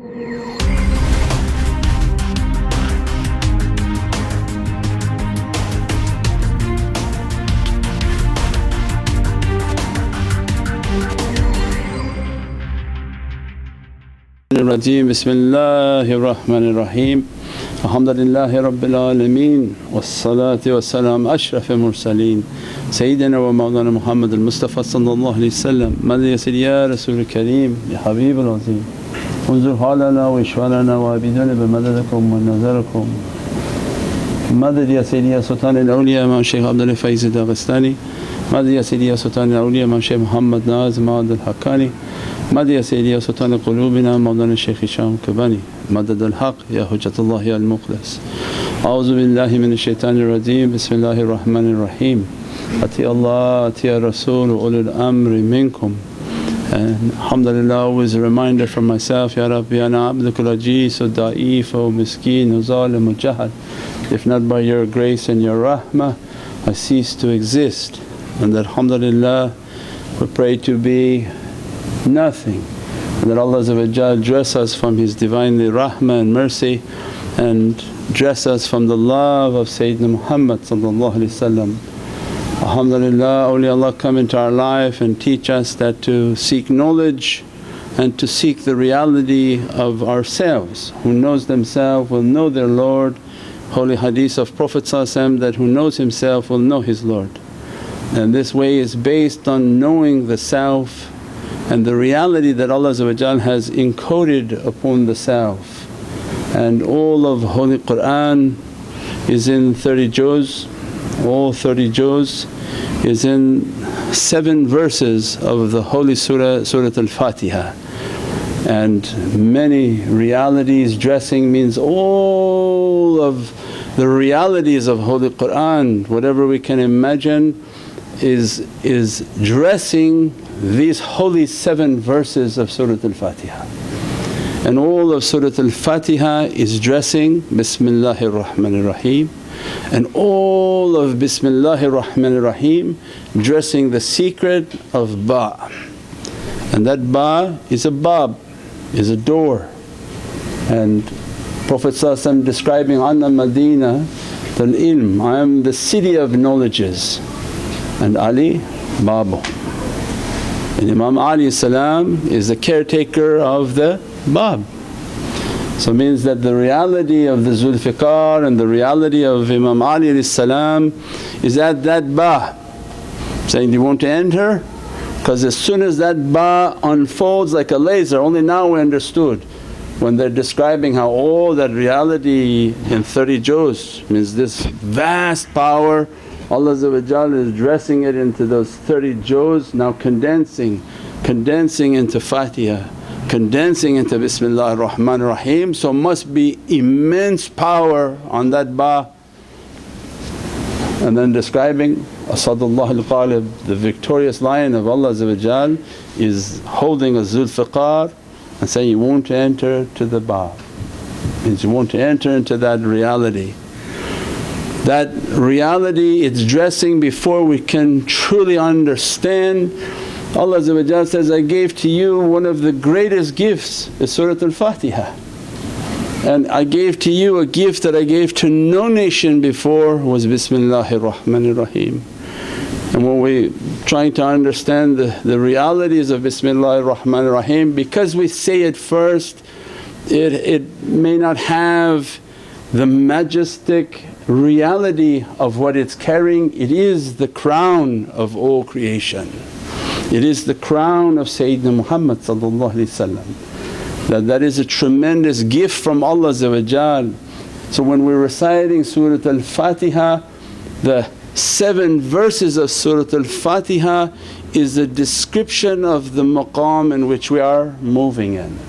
Rajim. Bismillahir Rahmanir Rahim. Alhamdulillahi Rabbil Alameen, wassalatu wassalam ashrafil mursaleen Sayyidina wa Mawlana Muhammad al-Mustafa sallallahu alayhi wa sallam. Madad ya Sayyidi ya Rasul Kareem ya Habib al-Azim, unzur halana wa ishwalana wa abidana bi madadakum wa nazarakum. Madad ya Sayyidi ya Sultan al-Awliya Imam Shaykh Abdul Faiz al-Daghestani. Madad ya Sayyidi ya Sultan al-Awliya Imam Shaykh Muhammad Nazim Maud al-Haqqani. Madad ya Sayyidi ya Sultan al-Qulubina Mawlana Shaykh Hisham Kabani. Madad al-Haq ya Hujjatullah ya al-Mukhlas. A'udhu billahi minash shaitanir rajeem. Bismillahir Rahmanir Rahim. Ati Allah, ati ya Rasul, ulul amri minkum. And alhamdulillah, always a reminder from myself, Ya Rabbi ana abdukal ajeez wa da'if wa miskeen wa zalim wa jahal. If not by your grace and your rahmah, I cease to exist. And that alhamdulillah we pray to be nothing, and that Allah dress us from His Divinely rahmah and mercy, and dress us from the love of Sayyidina Muhammad. Alhamdulillah, awliyaullah come into our life and teach us that to seek knowledge and to seek the reality of ourselves. Who knows themselves will know their Lord. Holy hadith of Prophet that who knows himself will know his Lord. And this way is based on knowing the self and the reality that Allah has encoded upon the self. And all of Holy Qur'an is in 30 juz, all 30 juz is in 7 verses of the holy surah, Surat al-Fatiha. And many realities, dressing means all of the realities of Holy Qur'an, whatever we can imagine is dressing these holy 7 verses of Surat al-Fatiha. And all of Surat al-Fatiha is dressing Bismillahir Rahmanir Rahim, and all of Bismillahir Rahmanir Rahim dressing the secret of Ba. And that Ba is a bab, is a door. And Prophet describing, Anna Madina al ilm, I am the city of knowledges, and Ali Babu. And Imam Ali is the caretaker of the Bab. So it means that the reality of the Zulfiqar and the reality of Imam Ali is at that Ba. Saying, do you want to enter? Because as soon as that Ba unfolds like a laser, only now we understood when they're describing how all that reality in 30 juz means this vast power, Allah is dressing it into those 30 juz, now condensing into Fatiha, condensing into Bismillahir Rahmanir Rahim. So must be immense power on that Ba. And then describing Asadullah al-Ghalib, the victorious lion of Allah is holding a Zulfiqar and saying, you won't enter to the Ba, means you want to enter into that reality. That reality it's dressing before we can truly understand. Allah says, I gave to you one of the greatest gifts is Surat al-Fatiha, and I gave to you a gift that I gave to no nation before was Bismillahir Rahmanir Rahim. And when we trying to understand the realities of Bismillahir Rahmanir Rahim, because we say it first it may not have the majestic reality of what it's carrying. It is the crown of all creation. It is the crown of Sayyidina Muhammad. That is a tremendous gift from Allah. So when we're reciting Surat al-Fatiha, the 7 verses of Surat al-Fatiha is a description of the maqam in which we are moving in.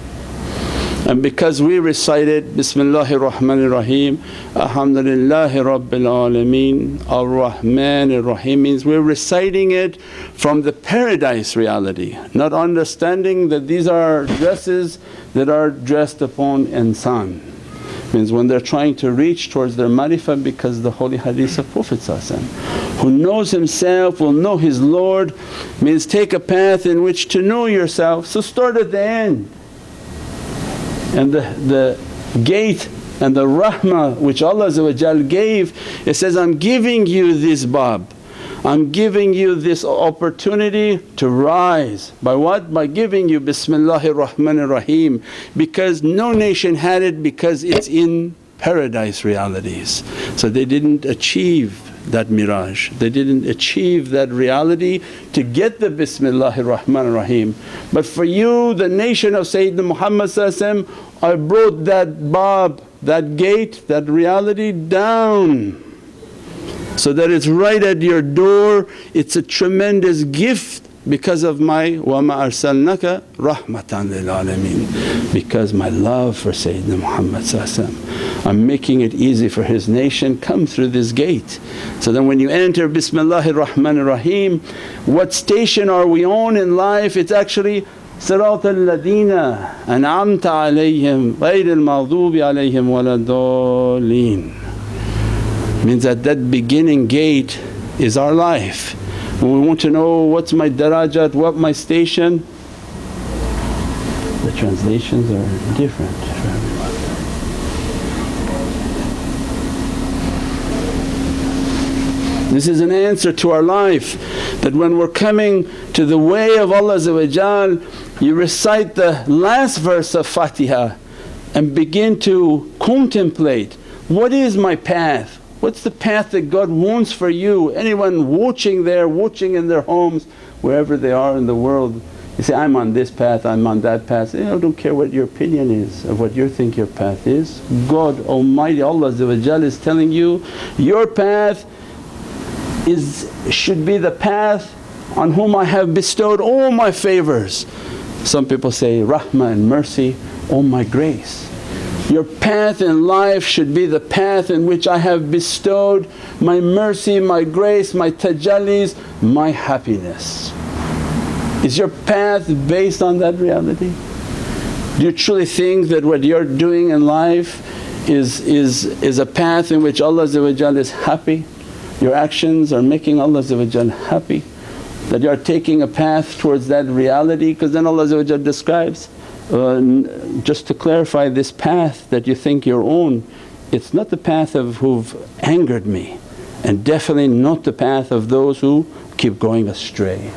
And because we recited Bismillahir Rahmanir Rahim, Alhamdulillahi Rabbil Alameen, Ar-Rahmanir Rahim, means we're reciting it from the paradise reality, not understanding that these are dresses that are dressed upon insan. Means when they're trying to reach towards their marifah, because the holy hadith of Prophet who knows himself will know his Lord, means take a path in which to know yourself. So start at the end. And the gate and the rahmah which Allah gave, it says, I'm giving you this bab, I'm giving you this opportunity to rise. By what? By giving you Bismillahir Rahmanir Rahim, because no nation had it, because it's in paradise realities. So they didn't achieve that mirage, they didn't achieve that reality to get the Bismillahir Rahmanir Rahim. But for you, the nation of Sayyidina Muhammad, I brought that bab, that gate, that reality down so that it's right at your door. It's a tremendous gift because of my وَمَا أَرْسَلْنَاكَ رَحْمَةً لِلْعَالَمِينَ, because my love for Sayyidina Muhammad, I'm making it easy for his nation, come through this gate. So then when you enter Bismillahir Rahmanir Rahim, what station are we on in life? It's actually صراط الذين أنعمت عليهم غير المغضوب عليهم ولا الضالين. Means that beginning gate is our life. When we want to know what's my darajat, what my station, the translations are different for everyone. This is an answer to our life, that when we're coming to the way of Allah, you recite the last verse of Fatiha and begin to contemplate, what is my path? What's the path that God wants for you? Anyone watching there, watching in their homes, wherever they are in the world, you say, I'm on this path, I'm on that path. I don't care what your opinion is of what you think your path is. God Almighty Allah is telling you, your path should be the path on whom I have bestowed all my favours. Some people say rahmah and mercy, all my grace. Your path in life should be the path in which I have bestowed my mercy, my grace, my tajallis, my happiness. Is your path based on that reality? Do you truly think that what you're doing in life is a path in which Allah is happy? Your actions are making Allah happy? That you are taking a path towards that reality? Because then Allah describes, just to clarify, this path that you think you're on, it's not the path of who've angered me, and definitely not the path of those who keep going astray.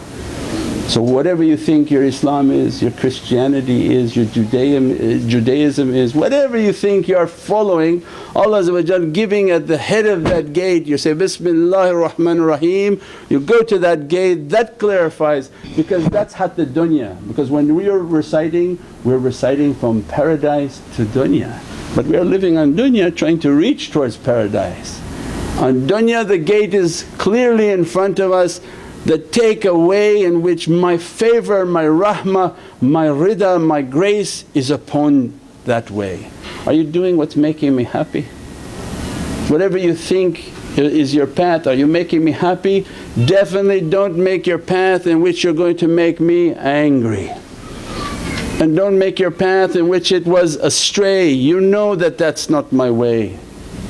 So whatever you think your Islam is, your Christianity is, your Judaism is, whatever you think you are following, Allah giving at the head of that gate, you say, Bismillahir Rahmanir Rahim, you go to that gate, that clarifies, because that's hat the dunya. Because when we are reciting, we're reciting from paradise to dunya, but we are living on dunya trying to reach towards paradise. On dunya the gate is clearly in front of us, the takeaway in which my favour, my rahmah, my rida, my grace is upon that way. Are you doing what's making me happy? Whatever you think is your path, are you making me happy? Definitely don't make your path in which you're going to make me angry. And don't make your path in which it was astray. You know that that's not my way.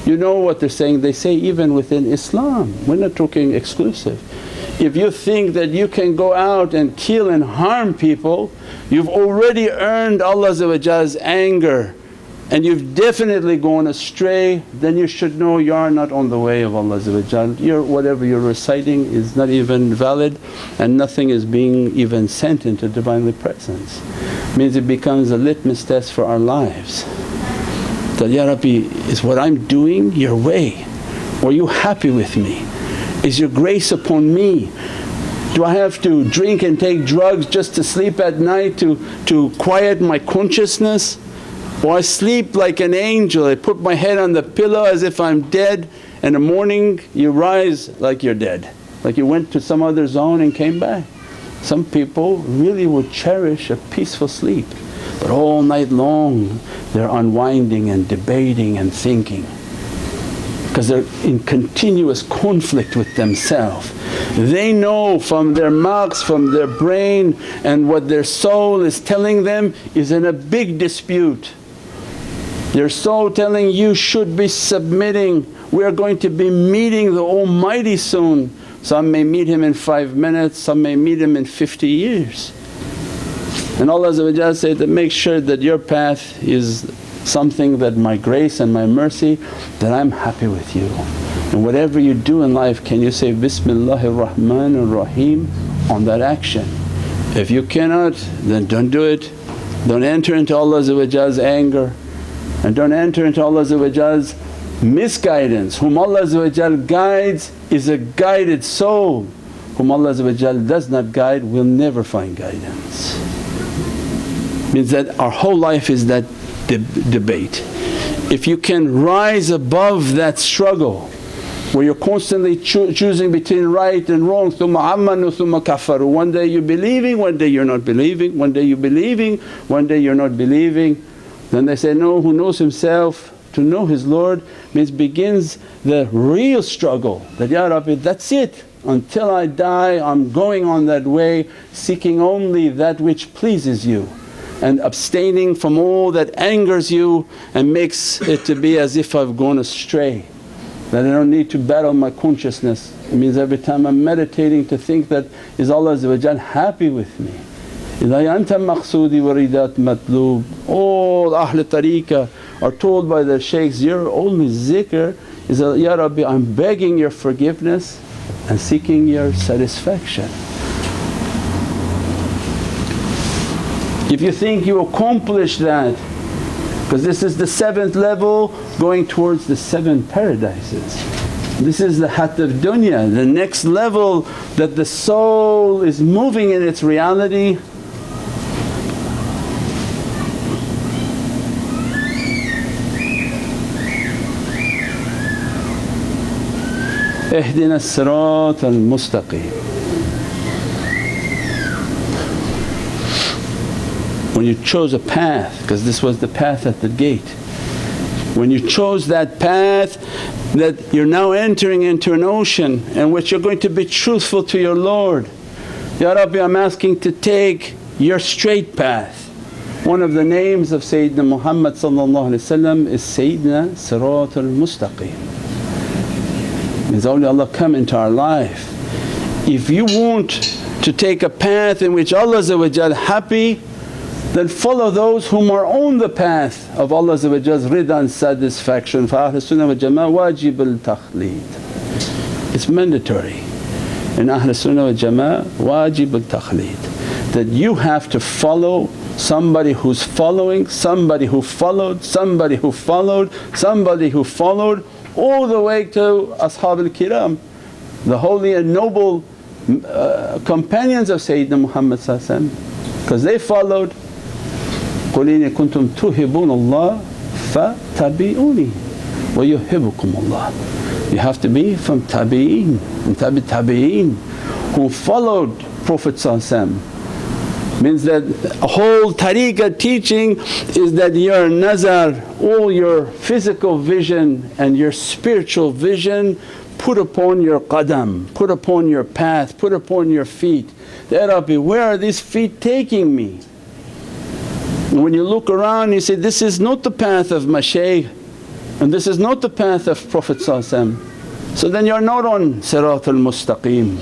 You know what they're saying, they say even within Islam, we're not talking exclusive. If you think that you can go out and kill and harm people, you've already earned Allah's anger and you've definitely gone astray, then you should know you are not on the way of Allah. Whatever you're reciting is not even valid and nothing is being even sent into Divinely Presence. Means it becomes a litmus test for our lives. That, Ya Rabbi, is what I'm doing your way? Or are you happy with me? Is your grace upon me? Do I have to drink and take drugs just to sleep at night to quiet my consciousness? Or I sleep like an angel, I put my head on the pillow as if I'm dead, and in the morning you rise like you're dead, like you went to some other zone and came back. Some people really would cherish a peaceful sleep, but all night long they're unwinding and debating and thinking, because they're in continuous conflict with themselves. They know from their mouths, from their brain, and what their soul is telling them is in a big dispute. Their soul telling, you should be submitting, we are going to be meeting the Almighty soon. Some may meet Him in 5 minutes, some may meet Him in 50 years. And Allah said that, make sure that your path is something that my grace and my mercy, that I'm happy with you. And whatever you do in life, can you say Bismillahir Rahmanir Rahim on that action? If you cannot, then don't do it. Don't enter into Allah's anger, and don't enter into Allah's misguidance. Whom Allah guides is a guided soul, whom Allah does not guide will never find guidance. Means that our whole life is that debate. If you can rise above that struggle where you're constantly choosing between right and wrong, thumma amanu thumma kafaru, one day you're believing, one day you're not believing, one day you're believing, one day you're not believing. Then they say, no, who knows himself to know his Lord means begins the real struggle that, Ya Rabbi, that's it, until I die I'm going on that way, seeking only that which pleases you and abstaining from all that angers you and makes it to be as if I've gone astray. That I don't need to battle my consciousness. It means every time I'm meditating to think that, is Allah happy with me? إِذَا أَنْتَ مَقْصُودِ وَرِدَاتْ مَطْلُوب. All Ahlul Tariqah are told by their shaykhs, your only zikr is, Ya Rabbi, I'm begging your forgiveness and seeking your satisfaction. If you think you accomplish that, because this is the 7th level going towards the 7 paradises. This is the hatt of dunya, the next level that the soul is moving in its reality. اهدنا الصراط المستقيم. When you chose a path, because this was the path at the gate, when you chose that path that you're now entering into an ocean in which you're going to be truthful to your Lord. Ya Rabbi, I'm asking to take your straight path. One of the names of Sayyidina Muhammad is Sayyidina Siratul Mustaqim. Means awliya Allah come into our life. If you want to take a path in which Allah happy, then follow those whom are on the path of Allah's rida and satisfaction. For Ahlul Sunnah wal Jama'ah wajib al-taqleed. It's mandatory in Ahlul Sunnah wal Jama'ah, wajib al-taqleed, that you have to follow somebody who's following, somebody who followed, somebody who followed, somebody who followed, all the way to Ashab al-Kiram, the holy and noble companions of Sayyidina Muhammad, because they followed. قُلْ إِن كُنْتُمْ تُحِبُّونَ اللَّهَ فَاتَّبِعُونِي وَيُحِبُّكُمُ اللَّهُ. You have to be from tabi'een and tabi'een who followed Prophet. Means that a whole tariqah teaching is that your nazar, all your physical vision and your spiritual vision put upon your qadam, put upon your path, put upon your feet. Ya Rabbi, where are these feet taking me? And when you look around you say, this is not the path of my shaykh and this is not the path of Prophet. So then you're not on Siratul Mustaqim.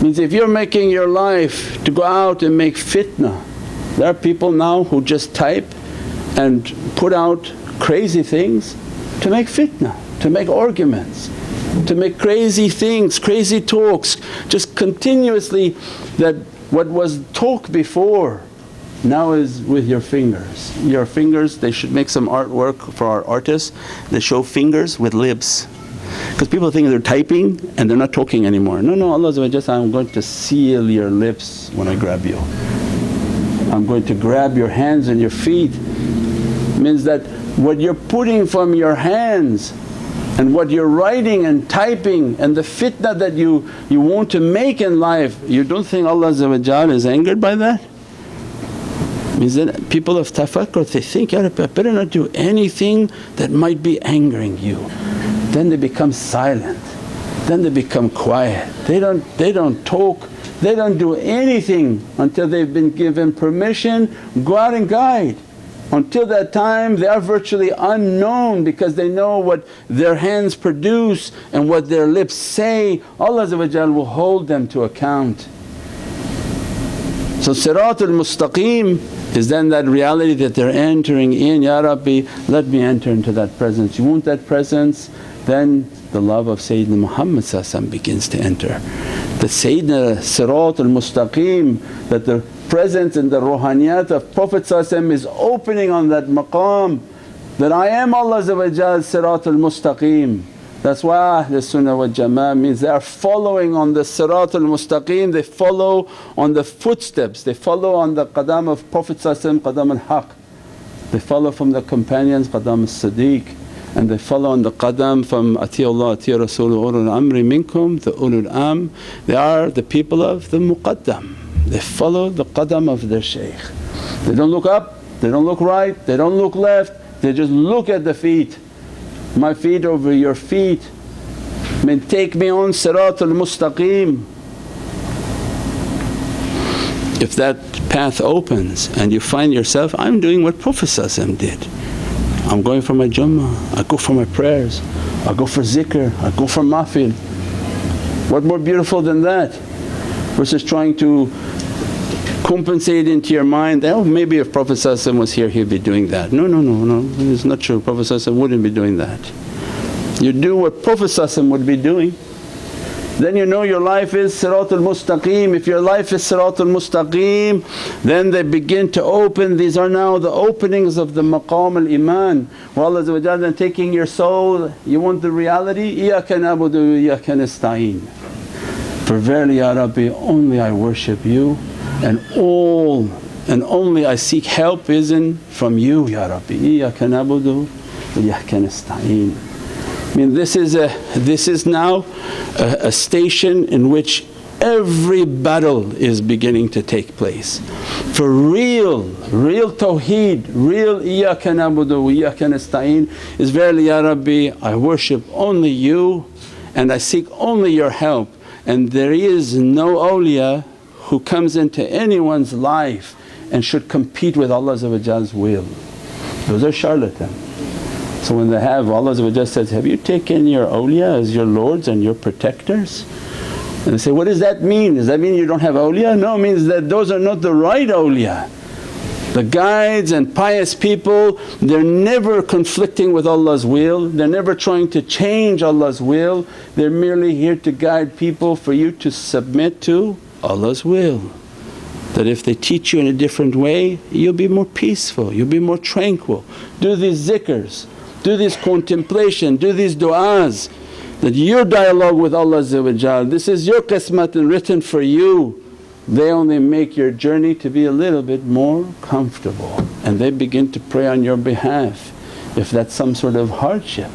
Means if you're making your life to go out and make fitna, there are people now who just type and put out crazy things to make fitna, to make arguments, to make crazy things, crazy talks, just continuously. That what was talk before now is with your fingers. Your fingers, they should make some artwork for our artists, they show fingers with lips. Because people think they're typing and they're not talking anymore. No, no, Allah says, I'm going to seal your lips when I grab you. I'm going to grab your hands and your feet. Means that what you're putting from your hands and what you're writing and typing and the fitna that you want to make in life, you don't think Allah is angered by that? Means that people of tafakkur, they think, Ya Rabbi, I better not do anything that might be angering you. Then they become silent, then they become quiet, they don't talk, they don't do anything until they've been given permission, go out and guide. Until that time they are virtually unknown because they know what their hands produce and what their lips say. Allah will hold them to account. So Siratul Mustaqim is then that reality that they're entering in, Ya Rabbi let me enter into that presence. You want that presence? Then the love of Sayyidina Muhammad begins to enter. The Sayyidina Siratul Mustaqim, that the presence and the ruhaniyat of Prophet is opening on that maqam, that I am Allah's Siratul Mustaqim. That's why Ahlul Sunnah wal Jama'ah means they are following on the Siratul Mustaqim, they follow on the footsteps, they follow on the qadam of Prophet qadam al-haq. They follow from the companions qadam as-Siddiq, and they follow on the qadam from Atiyullah Atiya Rasul ulul amri minkum, the ulul am. They are the people of the muqaddam, they follow the qadam of their shaykh. They don't look up, they don't look right, they don't look left, they just look at the feet. My feet over your feet, take me on Siratul Mustaqim. If that path opens and you find yourself, I'm doing what Prophet did. I'm going for my Jummah, I go for my prayers, I go for zikr, I go for mahfil. What more beautiful than that? Versus trying to compensate into your mind, oh maybe if Prophet was here he'd be doing that. No, it's not true. Prophet wouldn't be doing that. You do what Prophet would be doing, then you know your life is Siratul Mustaqim. If your life is Siratul Mustaqim, then they begin to open. These are now the openings of the maqam al-iman, where Allah then taking your soul, you want the reality, Iyaka na'budu wa iyaka nasta'een. For verily Ya Rabbi only I worship You, and only I seek help is from You Ya Rabbi. Iyaka na'budu wa iyaka nasta'een. I mean this is now a station in which every battle is beginning to take place. For real tawheed, real Iyaka na'budu wa iyaka nasta'een is verily Ya Rabbi I worship only You and I seek only Your help, and there is no awliya who comes into anyone's life and should compete with Allah's will. Those are charlatans. So when they have, Allah says, have you taken your awliya as your lords and your protectors? And they say, what does that mean? Does that mean you don't have awliya? No, it means that those are not the right awliya. The guides and pious people, they're never conflicting with Allah's will, they're never trying to change Allah's will, they're merely here to guide people for you to submit to Allah's will. That if they teach you in a different way, you'll be more peaceful, you'll be more tranquil. Do these zikrs, do this contemplation, do these du'as, that your dialogue with Allah, this is your qismat and written for you. They only make your journey to be a little bit more comfortable, and they begin to pray on your behalf if that's some sort of hardship.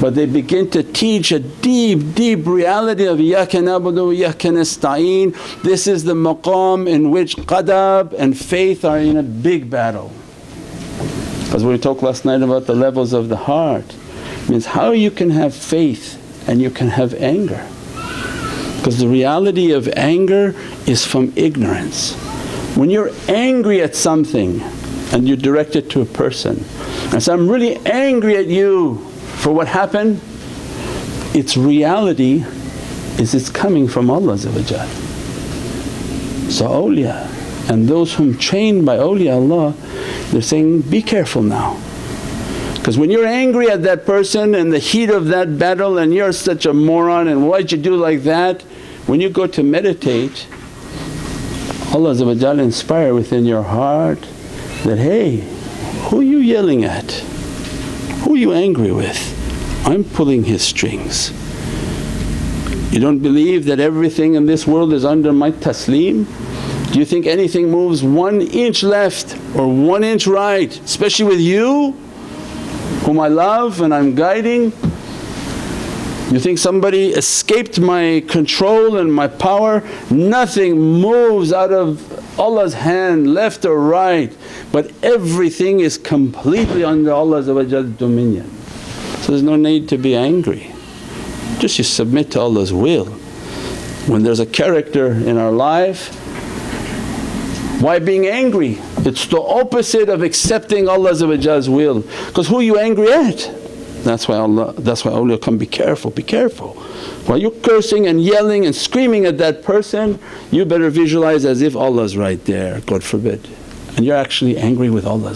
But they begin to teach a deep reality of Iyaka na'budu wa iyaka nasta'een. This is the maqam in which qadab and faith are in a big battle. Because we talked last night about the levels of the heart, means how you can have faith and you can have anger. Because the reality of anger is from ignorance. When you're angry at something and you direct it to a person and say, I'm really angry at you for what happened, its reality is it's coming from Allah. So awliya and those whom trained by awliyaullah, they're saying, be careful now. Because when you're angry at that person in the heat of that battle and you're such a moron and why'd you do like that, when you go to meditate, Allah inspire within your heart that, hey, who are you yelling at? Who are you angry with? I'm pulling his strings. You don't believe that everything in this world is under my taslim? Do you think anything moves 1 inch left or 1 inch right, especially with you whom I love and I'm guiding? You think somebody escaped my control and my power? Nothing moves out of Allah's hand left or right, but everything is completely under Allah's dominion. So there's no need to be angry, just you submit to Allah's will. When there's a character in our life, why being angry? It's the opposite of accepting Allah's will. Because who are you angry at? That's why awliya come, be careful, be careful. While you're cursing and yelling and screaming at that person, you better visualize as if Allah's right there, God forbid. And you're actually angry with Allah.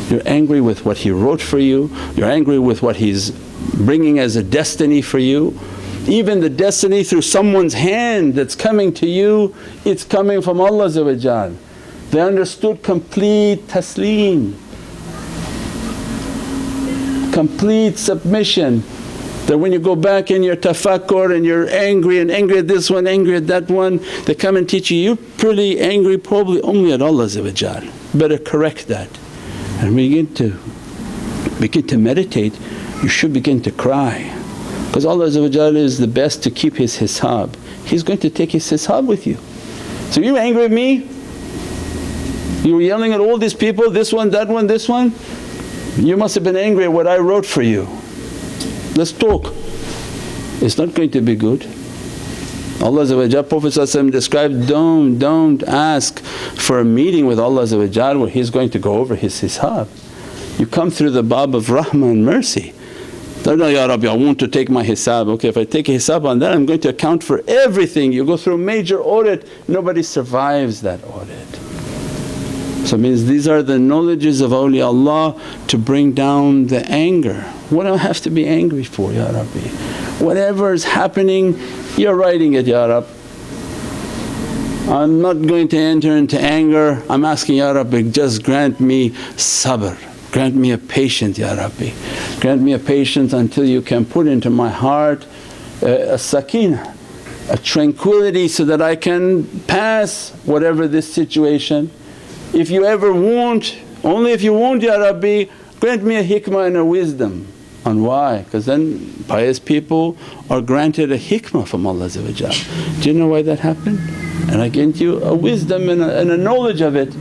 You're angry with what He wrote for you, you're angry with what He's bringing as a destiny for you. Even the destiny through someone's hand that's coming to you, it's coming from Allah. They understood complete taslim, complete submission. That when you go back in your tafakkur and you're angry at this one, angry at that one, they come and teach you, you're pretty angry probably only at Allah. Better correct that. And begin to meditate, you should begin to cry. Because Allah is the best to keep His hisab. He's going to take His hisab with you. So you angry at me? You were yelling at all these people, this one, that one, this one? You must have been angry at what I wrote for you. Let's talk. It's not going to be good. Allah Prophet described, don't ask for a meeting with Allah where He's going to go over His hisab. You come through the bab of rahmah and mercy. Don't know, Ya Rabbi, I want to take my hisab. Okay, if I take a hisab on that, I'm going to account for everything. You go through a major audit, nobody survives that audit. So it means these are the knowledges of awliyaullah to bring down the anger. What do I have to be angry for, Ya Rabbi? Whatever is happening, you're writing it, Ya Rabbi. I'm not going to enter into anger, I'm asking, Ya Rabbi, just grant me sabr, grant me a patience, Ya Rabbi. Grant me a patience until you can put into my heart a sakeenah, a tranquility so that I can pass whatever this situation. If you ever want, only if you want, Ya Rabbi, grant me a hikmah and a wisdom. And why? Because then pious people are granted a hikmah from Allah. Do you know why that happened? And I grant you a wisdom and a knowledge of it.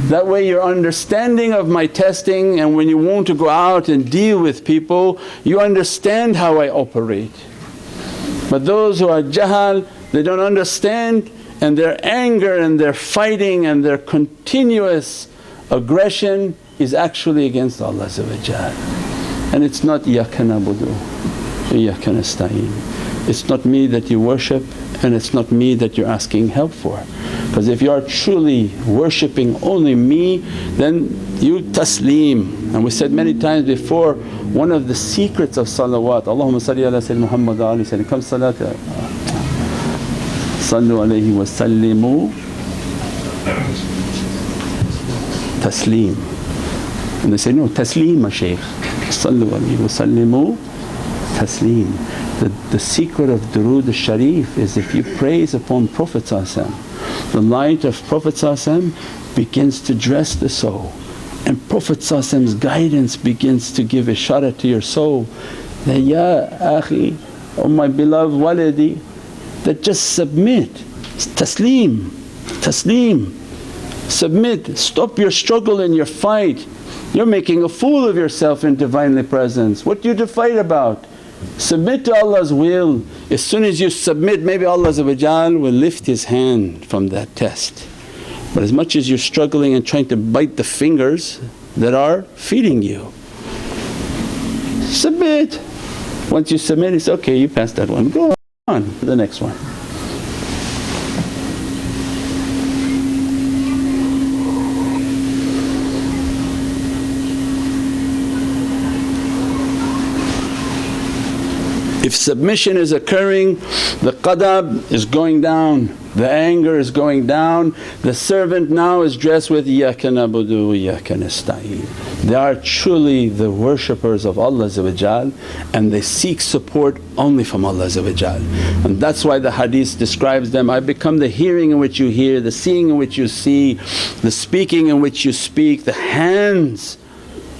That way your understanding of my testing, and when you want to go out and deal with people, you understand how I operate. But those who are jahal, they don't understand, and their anger and their fighting and their continuous aggression is actually against Allah. And it's not iyyaka na'budu wa iyyaka nasta'een. It's not me that you worship, and it's not me that you're asking help for. Because if you are truly worshipping only me, then you taslim. And we said many times before, one of the secrets of salawat, Allahumma salli ala Sayyidina Muhammad wa ali Sayyidina, come salat, sallu alayhi wa sallimu taslim. And they say, no, taslim shaykh, sallu alayhi wa sallimu taslim. The secret of durood al-sharif is if you praise upon Prophet, the light of Prophet begins to dress the soul, and Prophet's guidance begins to give ishara to your soul that, Ya akhi, oh my beloved walidi, that just submit, taslim, submit, stop your struggle and your fight. You're making a fool of yourself in Divinely Presence. What do you to fight about? Submit to Allah's will. As soon as you submit, maybe Allah will lift His hand from that test. But as much as you're struggling and trying to bite the fingers that are feeding you, submit. Once you submit, it's okay, you passed that one, go on to the next one. If submission is occurring, the qadab is going down, the anger is going down, the servant now is dressed with iyyaka na'budu wa iyyaka nasta'een. They are truly the worshippers of Allah, and they seek support only from Allah. And that's why the hadith describes them, I become the hearing in which you hear, the seeing in which you see, the speaking in which you speak, the hands.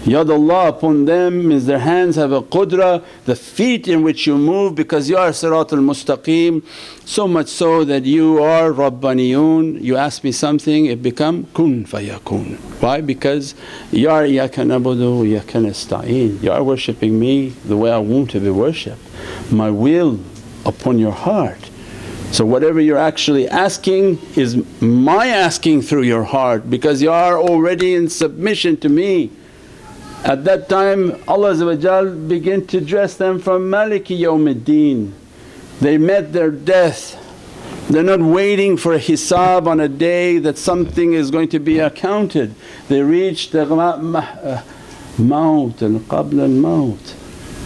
Yadullah upon them means their hands have a qudra, the feet in which you move, because you are Siratul Mustaqim, so much so that you are Rabbaniyun. You ask me something, it become kun fayakun. Why? Because you are iyyaka na'budu wa iyyaka nasta'een. You are worshipping me the way I want to be worshipped, my will upon your heart. So whatever you're actually asking is my asking through your heart, because you are already in submission to me. At that time Allah began to dress them from Maliki Yawmiddin. They met their death. They're not waiting for a hisab on a day that something is going to be accounted. They reached the maut and qabla al-maut.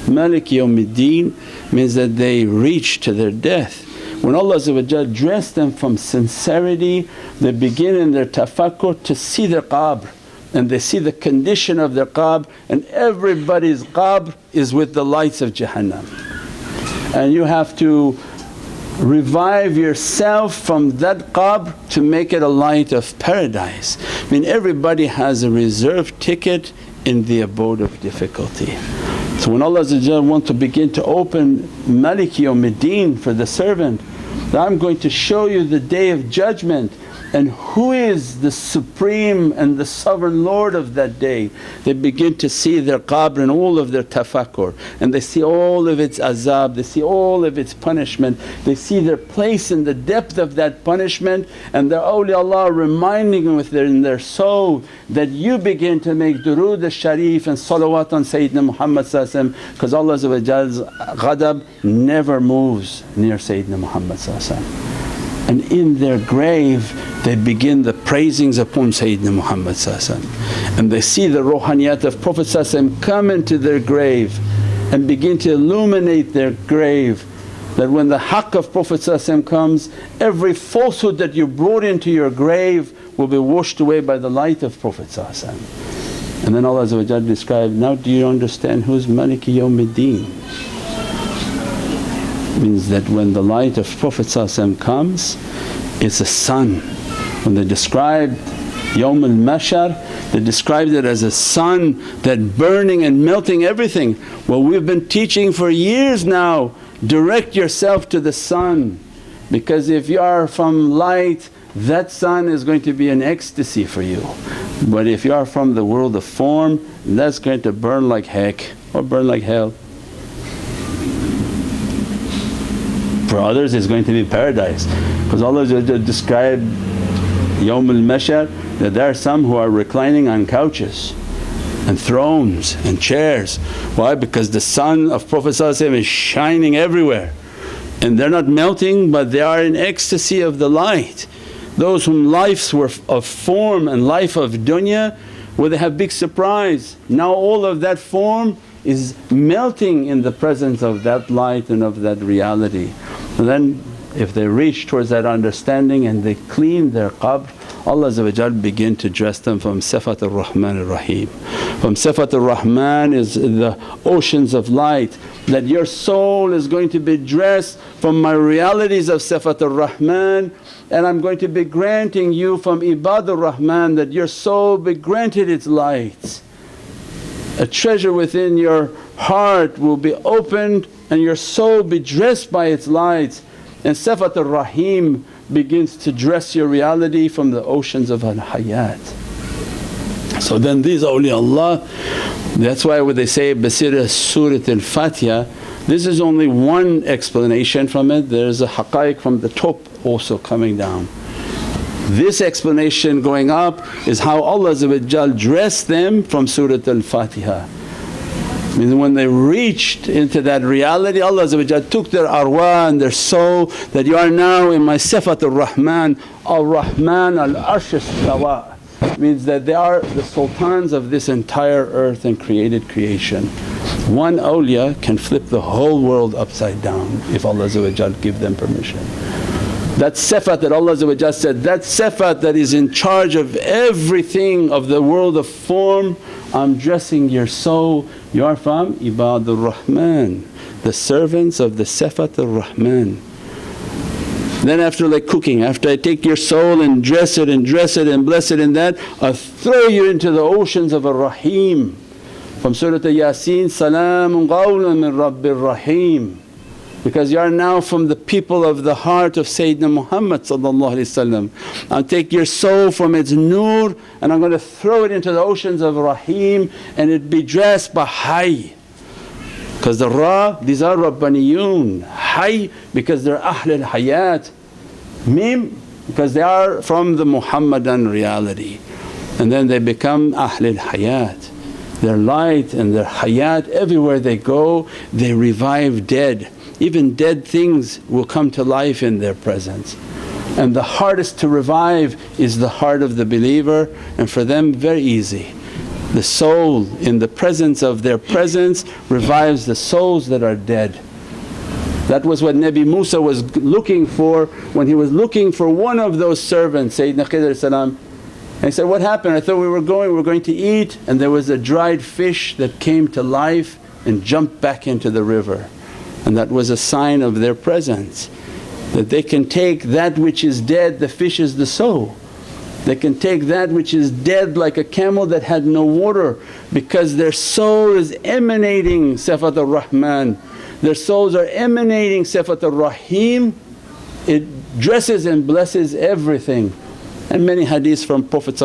Maliki Yawmiddin means that they reached to their death. When Allah dressed them from sincerity, they begin in their tafakkur to see their qabr, and they see the condition of their qabr, and everybody's qabr is with the lights of Jahannam. And you have to revive yourself from that qabr to make it a light of paradise. I mean everybody has a reserved ticket in the abode of difficulty. So when Allah wants to begin to open Maliki Yawmiddin for the servant, that I'm going to show you the Day of Judgment and who is the Supreme and the Sovereign Lord of that day. They begin to see their qabr and all of their tafakkur, and they see all of its azab, they see all of its punishment, they see their place in the depth of that punishment, and their awliyaullah reminding them in their soul that you begin to make durood al-sharif and salawat on Sayyidina Muhammad because Allah's ghadab never moves near Sayyidina Muhammad. And in their grave they begin the praisings upon Sayyidina Muhammad, and they see the ruhaniyat of Prophet come into their grave and begin to illuminate their grave. That when the haqq of Prophet comes, every falsehood that you brought into your grave will be washed away by the light of Prophet. And then Allah described, now do you understand who's Maliki Yawmiddin? Means that when the light of Prophet comes, it's a sun. When they described Yawm al-Mashar, they described it as a sun that burning and melting everything. Well, we've been teaching for years now, direct yourself to the sun, because if you are from light, that sun is going to be an ecstasy for you. But if you are from the world of form, that's going to burn like heck or burn like hell. For others it's going to be paradise, because Allah described Yawm al-Mashar that there are some who are reclining on couches and thrones and chairs. Why? Because the sun of Prophet is shining everywhere, and they're not melting but they are in ecstasy of the light. Those whom lives were of form and life of dunya, well they have big surprise. Now all of that form is melting in the presence of that light and of that reality. And then if they reach towards that understanding and they clean their qabr, Allah begin to dress them from Sifat ar-Rahman ar-Rahim. From Sifat ar-Rahman is the oceans of light, that your soul is going to be dressed from my realities of Sifat ar-Rahman, and I'm going to be granting you from Ibad ar-Rahman that your soul be granted its lights. A treasure within your heart will be opened and your soul be dressed by its lights, and Sifat ar-Rahim begins to dress your reality from the oceans of al-Hayat. So then these awliyaullah, that's why when they say Basira Surat al-Fatiha, this is only one explanation from it, there's a haqqaiq from the top also coming down. This explanation going up is how Allah dressed them from Surat al-Fatiha. Means when they reached into that reality, Allah took their arwah and their soul, that you are now in my Sifat ar-Rahman, al-Rahman al-Arsh istawa. Means that they are the sultans of this entire earth and created creation. One awliya can flip the whole world upside down if Allah give them permission. That sifat that Allah said, that sifat that is in charge of everything of the world of form, I'm dressing your soul, you are from Ibadur Rahman, the servants of the Sifat ar-Rahman. Then after like cooking, after I take your soul and dress it and bless it in that, I throw you into the oceans of ar-Rahim. From Surah Yasin, Salaamun qawlan min Rabbir Rahim. Because you are now from the people of the heart of Sayyidina Muhammad. I'll take your soul from its nur and I'm going to throw it into the oceans of Rahim, and it be dressed by Hayy. Because the Ra, these are Rabbaniyun. Hayy because they're Ahlul Hayat. Mim because they are from the Muhammadan reality, and then they become Ahlul Hayat. their light and their hayat. Everywhere they go they revive dead. Even dead things will come to life in their presence. And the hardest to revive is the heart of the believer, and for them very easy. The soul in the presence of their presence revives the souls that are dead. That was what Nabi Musa was looking for when he was looking for one of those servants, Sayyidina Khidr salam. And he said, "What happened? I thought we were going to eat," and there was a dried fish that came to life and jumped back into the river. And that was a sign of their presence, that they can take that which is dead. The fish is the soul. They can take that which is dead like a camel that had no water, because their soul is emanating Sifat ar-Rahman, their souls are emanating Sifat ar-Rahim. It dresses and blesses everything. And many hadiths from Prophet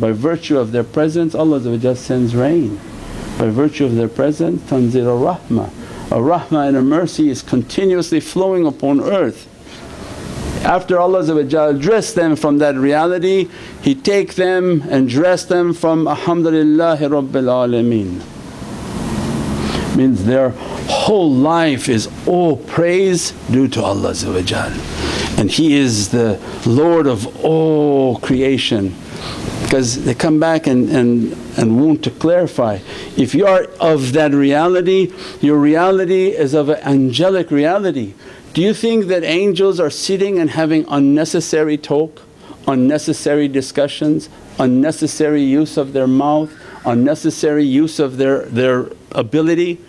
by virtue of their presence Allah sends rain. By virtue of their presence tanzil ar-Rahmah. A rahmah and a mercy is continuously flowing upon earth. After Allah dress them from that reality, He take them and dress them from alhamdulillahi rabbil alameen. Means their whole life is all praise due to Allah, and He is the Lord of all creation. Because they come back and want to clarify, if you are of that reality, your reality is of an angelic reality. Do you think that angels are sitting and having unnecessary talk, unnecessary discussions, unnecessary use of their mouth, unnecessary use of their ability?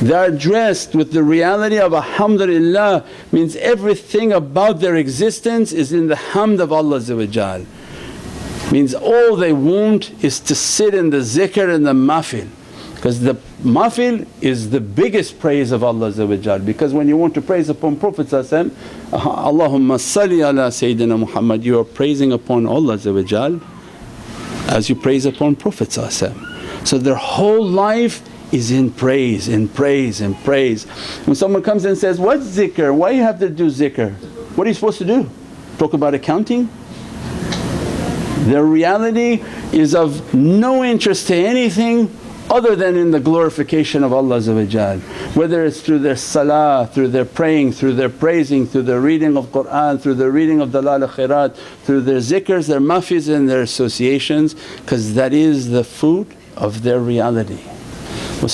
They are dressed with the reality of alhamdulillah, means everything about their existence is in the hamd of Allah. Means all they want is to sit in the zikr and the mahfil, because the mahfil is the biggest praise of Allah. Because when you want to praise upon Prophet Allahumma salli ala Sayyidina Muhammad, you are praising upon Allah as you praise upon Prophet. So their whole life is in praise, in praise, in praise. When someone comes and says, "What's zikr? Why you have to do zikr? What are you supposed to do? Talk about accounting?" Their reality is of no interest to anything other than in the glorification of Allah, whether it's through their salah, through their praying, through their praising, through their reading of Qur'an, through their reading of Dalal Khairat, through their zikrs, their mahfils and their associations, because that is the food of their reality. All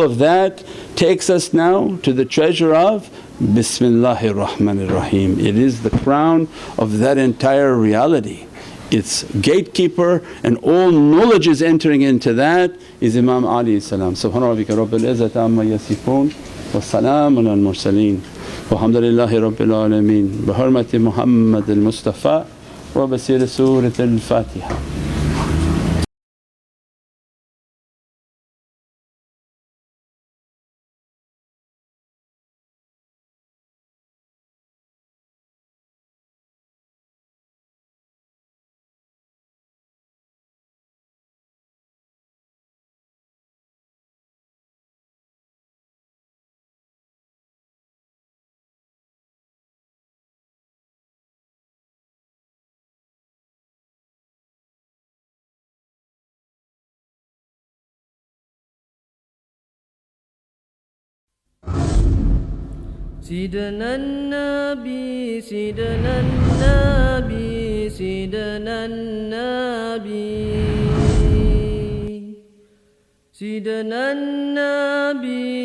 of that takes us now to the treasure of Bismillahir Rahmanir Rahim. It is the crown of that entire reality. Its gatekeeper and all knowledge is entering into that is Imam Ali salam. Subhana rabbika rabbil izzati amma yasifoon wa salaamun al mursaleen walhamdulillahi rabbil alameen bi hurmati Muhammad al Mustafa wa basir Surat al Fatiha. سيدنا النبي سيدنا النبي سيدنا النبي سيدنا النبي